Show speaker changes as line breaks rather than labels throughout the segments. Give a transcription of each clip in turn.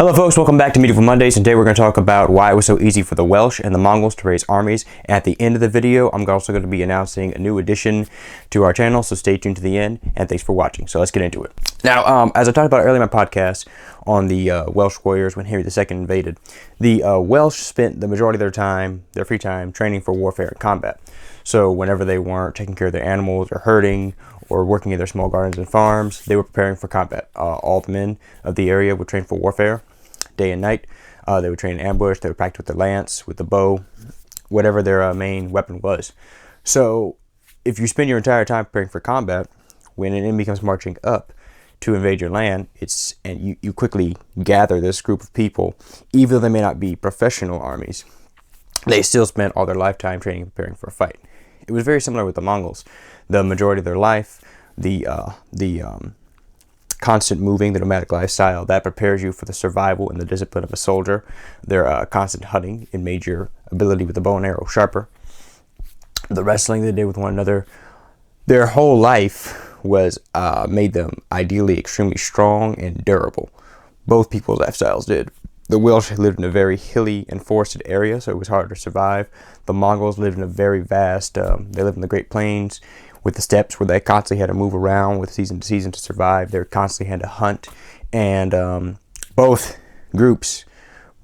Hello folks, welcome back to Medieval Mondays, and today we're going to talk about why it was so easy for the Welsh and the Mongols to raise armies. At the end of the video, I'm also going to be announcing a new addition to our channel, so stay tuned to the end, and thanks for watching. So let's get into it. Now, as I talked about earlier in my podcast on the Welsh warriors when Henry II invaded, the Welsh spent the majority of their time, their free time, training for warfare and combat. So whenever they weren't taking care of their animals or herding or working in their small gardens and farms, they were preparing for combat. All the men of the area would train for warfare day and night. They would train in ambush, they would practice with the lance, with the bow, whatever their main weapon was. So if you spend your entire time preparing for combat, when an enemy comes marching up to invade your land, and you quickly gather this group of people, even though they may not be professional armies, they still spent all their lifetime training and preparing for a fight. It was very similar with the Mongols. The majority of their life, the constant moving, the nomadic lifestyle, that prepares you for the survival and the discipline of a soldier. Their constant hunting, it made your ability with the bow and arrow sharper. The wrestling they did with one another, their whole life was made them ideally extremely strong and durable. Both people's lifestyles did. The Welsh lived in a very hilly and forested area, so it was hard to survive. The Mongols lived in a very vast, they lived in the Great Plains with the steppes where they constantly had to move around with season to season to survive. They constantly had to hunt. And both groups,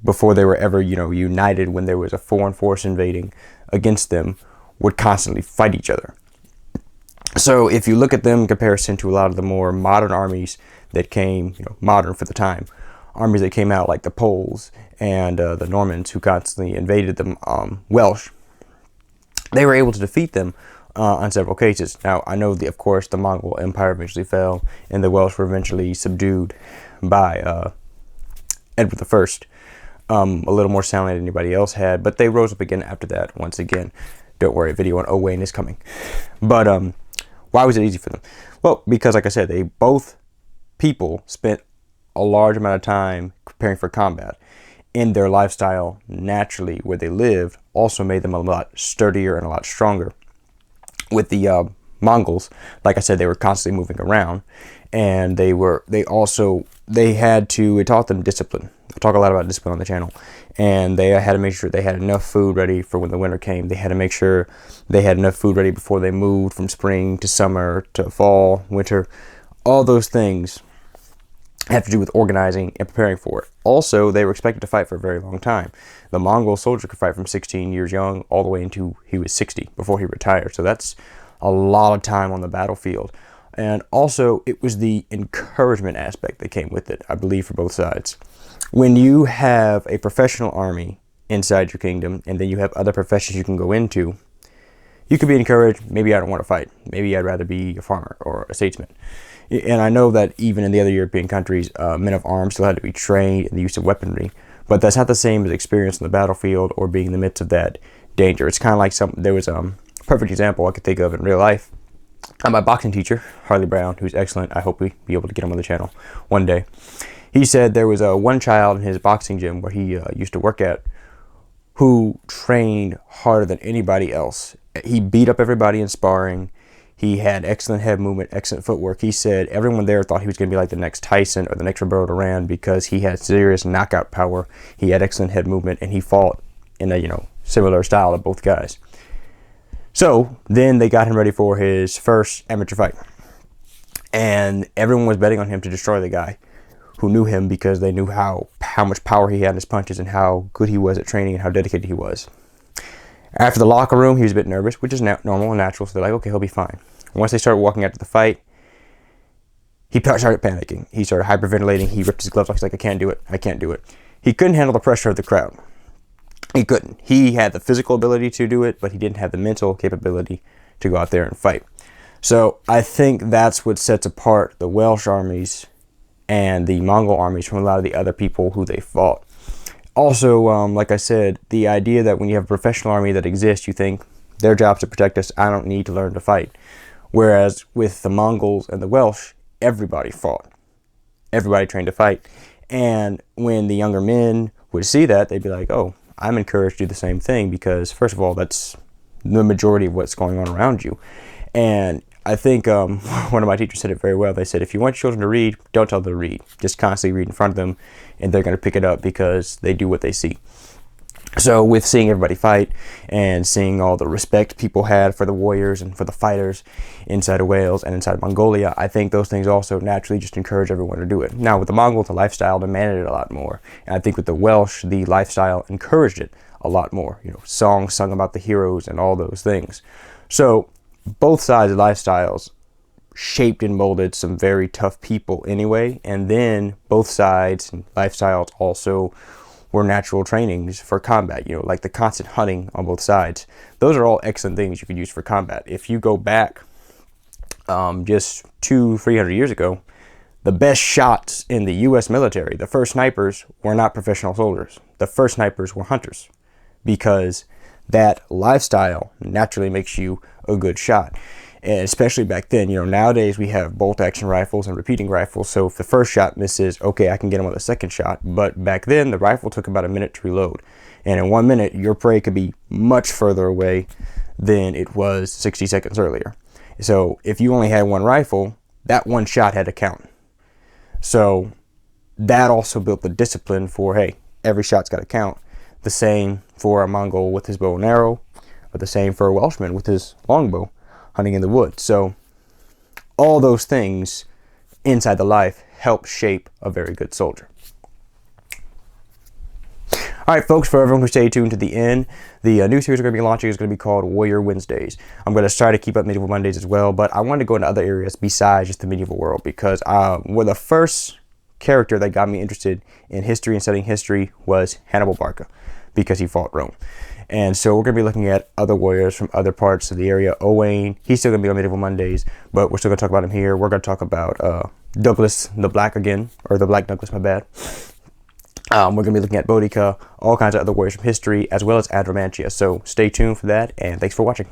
before they were ever, united when there was a foreign force invading against them, would constantly fight each other. So if you look at them in comparison to a lot of the more modern armies that came, modern for the time, armies that came out like the Poles and the Normans who constantly invaded the Welsh, they were able to defeat them on several cases. Now, I know, of course, the Mongol Empire eventually fell and the Welsh were eventually subdued by Edward I, a little more soundly than anybody else had, but they rose up again after that once again. Don't worry, a video on Owain is coming. But why was it easy for them? Well, because like I said, both people spent a large amount of time preparing for combat, and their lifestyle naturally where they lived also made them a lot sturdier and a lot stronger. With the Mongols, like I said, they were constantly moving around, and it taught them discipline. I talk a lot about discipline on the channel, and they had to make sure they had enough food ready for when the winter came. They had to make sure they had enough food ready before they moved from spring to summer to fall, winter. All those things have to do with organizing and preparing for it. Also, they were expected to fight for a very long time. The Mongol soldier could fight from 16 years young all the way until he was 60 before he retired. So that's a lot of time on the battlefield. And also, it was the encouragement aspect that came with it, I believe, for both sides. When you have a professional army inside your kingdom, and then you have other professions you can go into, you could be encouraged, maybe I don't want to fight. Maybe I'd rather be a farmer or a statesman. And I know that even in the other European countries, men of arms still had to be trained in the use of weaponry, but that's not the same as experience on the battlefield or being in the midst of that danger. It's kind of like there was a perfect example I could think of in real life. My boxing teacher, Harley Brown, who's excellent. I hope we be able to get him on the channel one day. He said there was one child in his boxing gym where he used to work at who trained harder than anybody else. He beat up everybody in sparring. He had excellent head movement, excellent footwork. He said everyone there thought he was going to be like the next Tyson or the next Roberto Duran because he had serious knockout power. He had excellent head movement, and he fought in a similar style to both guys. So then they got him ready for his first amateur fight, and everyone was betting on him to destroy the guy who knew him because they knew how much power he had in his punches and how good he was at training and how dedicated he was. After the locker room, he was a bit nervous, which is normal and natural, so they're like, okay, he'll be fine. Once they started walking out to the fight, he started panicking. He started hyperventilating. He ripped his gloves off. He's like, I can't do it. He couldn't handle the pressure of the crowd. He couldn't. He had the physical ability to do it, but he didn't have the mental capability to go out there and fight. So I think that's what sets apart the Welsh armies and the Mongol armies from a lot of the other people who they fought. Also, like I said, the idea that when you have a professional army that exists, you think their job's to protect us. I don't need to learn to fight. Whereas with the Mongols and the Welsh, everybody fought. Everybody trained to fight. And when the younger men would see that, they'd be like, oh, I'm encouraged to do the same thing because, first of all, that's the majority of what's going on around you. And I think one of my teachers said it very well. They said, if you want children to read, don't tell them to read. Just constantly read in front of them, and they're going to pick it up because they do what they see. So with seeing everybody fight and seeing all the respect people had for the warriors and for the fighters inside of Wales and inside of Mongolia, I think those things also naturally just encourage everyone to do it. Now with the Mongols, the lifestyle demanded it a lot more. And I think with the Welsh, the lifestyle encouraged it a lot more. You know, songs sung about the heroes and all those things. So both sides of lifestyles shaped and molded some very tough people anyway. And then both sides and lifestyles also were natural trainings for combat, you know, like the constant hunting on both sides. Those are all excellent things you could use for combat. If you go back just 200-300 years ago, the best shots in the US military, the first snipers, were not professional soldiers. The first snipers were hunters, because that lifestyle naturally makes you a good shot. And especially back then, you know, nowadays we have bolt action rifles and repeating rifles. So if the first shot misses, okay, I can get him with a second shot. But back then the rifle took about a minute to reload. And in 1 minute, your prey could be much further away than it was 60 seconds earlier. So if you only had one rifle, that one shot had to count. So that also built the discipline for, hey, every shot's got to count. The same for a Mongol with his bow and arrow, or the same for a Welshman with his longbow, hunting in the woods. So all those things inside the life help shape a very good soldier. All right, folks, for everyone who stayed tuned to the end, the new series we're going to be launching is going to be called Warrior Wednesdays. I'm going to try to keep up Medieval Mondays as well, but I wanted to go into other areas besides just the medieval world, because the first character that got me interested in history and studying history was Hannibal Barca, because he fought Rome. And so we're going to be looking at other warriors from other parts of the area. Owain, he's still going to be on Medieval Mondays, but we're still going to talk about him here. We're going to talk about Douglas the Black again, or the Black Douglas, my bad. We're going to be looking at Boudica, all kinds of other warriors from history, as well as Adromantia. So stay tuned for that, and thanks for watching.